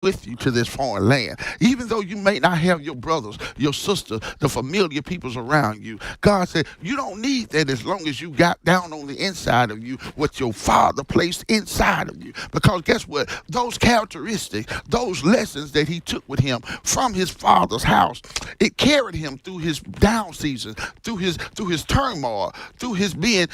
with you to this foreign land. Even though you may not have your brothers, your sisters, the familiar peoples around you, God said, you don't need that as long as you got down on the inside of you what your father placed inside of you. Because guess what? Those characteristics, those lessons that he took with him from his father's house, it carried him through his down season, through his turmoil, through his being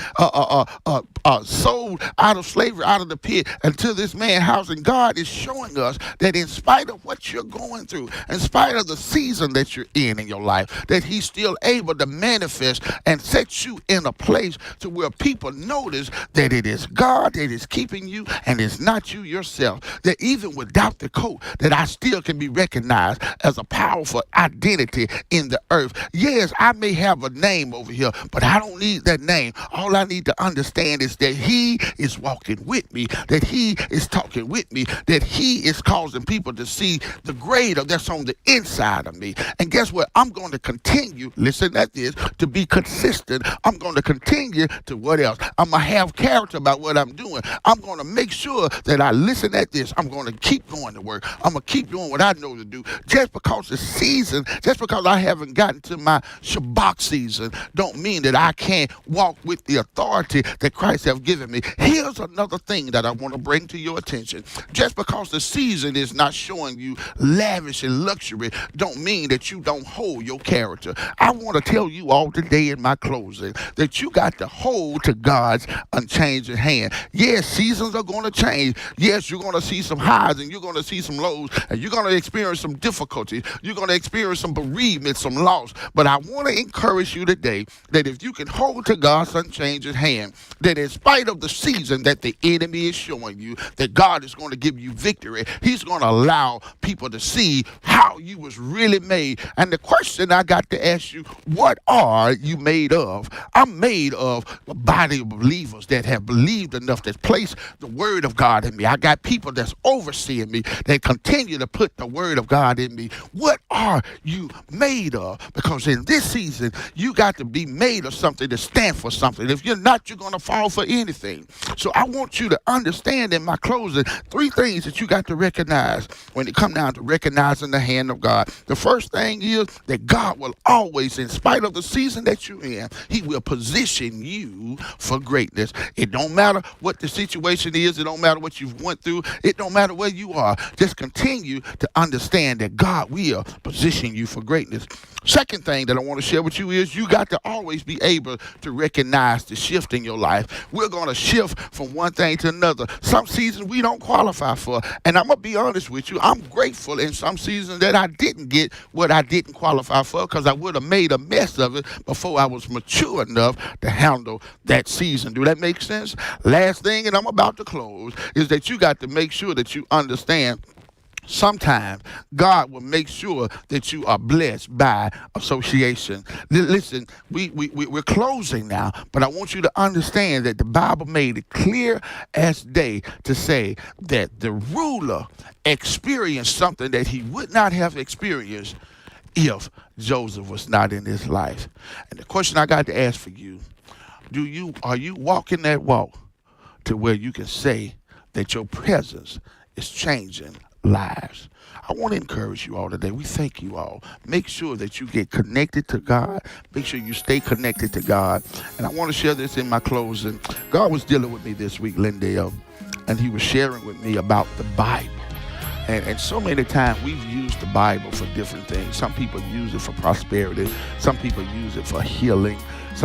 sold out of slavery, out of the pit, until this man's house. And God is showing us that in spite of what you're going through, in spite of the season that you're in your life, that he's still able to manifest and set you in a place to where people notice that it is God that is keeping you and it's not you yourself. That even without the coat, that I still can be recognized as a powerful identity in the earth. Yes, I may have a name over here, but I don't need that name. All I need to understand is that he is walking with me, that he is talking with me, that he is causing people to see the greater that's on the inside of me. And guess what? I'm going to continue, listen at this, to be consistent. I'm going to continue to what else? I'm going to have character about what I'm doing. I'm going to make sure that I listen at this. I'm going to keep going to work. I'm going to keep doing what I know to do. Just because the season, just because I haven't gotten to my Shabbat season, don't mean that I can't walk with the authority that Christ has given me. Here's another thing that I want to bring to your attention. Just because the season is not showing you lavish and luxury, don't mean that you don't hold your character. I want to tell you all today in my closing that you got to hold to God's unchanging hand. Yes, seasons are going to change. Yes, you're going to see some highs and you're going to see some lows, and you're going to experience some difficulties. You're going to experience some bereavement, some loss. But I want to encourage you today that if you can hold to God's unchanging hand, that in spite of the season that the enemy is showing you, that God is going to give you victory. He's going to allow people to see how you was really made. And the question I got to ask you, what are you made of? I'm made of a body of believers that have believed enough, that place the word of God in me. I got people that's overseeing me, that continue to put the word of God in me. What are you made of? Because in this season, you got to be made of something to stand for something. If you're not, you're going to fall for anything. So I want you to understand in my closing, three things that you got to recognize when it comes down to recognizing the hand of God. The first thing is that God will always, in spite of the season that you're in, he will position you for greatness. It don't matter what the situation is. It don't matter what you've went through. It don't matter where you are. Just continue to understand that God will position you for greatness. Second thing that I want to share with you is you got to always be able to recognize the shift in your life. We're going to shift from one thing to another. Some seasons we don't qualify for. And I'm going to be honest with you. I'm grateful in some seasons that I didn't get what I didn't qualify for, because I would have made a mess of it before I was mature enough to handle that season. Do that make sense? Last thing, and I'm about to close, is that you got to make sure that you understand sometimes God will make sure that you are blessed by association. Listen, we're closing now, but I want you to understand that the Bible made it clear as day to say that the ruler experienced something that he would not have experienced if Joseph was not in his life. And the question I got to ask for you, are you walking that walk to where you can say that your presence is changing lives? I want to encourage you all today. We thank you all. Make sure that you get connected to God. Make sure you stay connected to God. And I want to share this in my closing. God was dealing with me this week, Lindale, and he was sharing with me about the Bible. And so many times we've used the Bible for different things. Some people use it for prosperity. Some people use it for healing. Some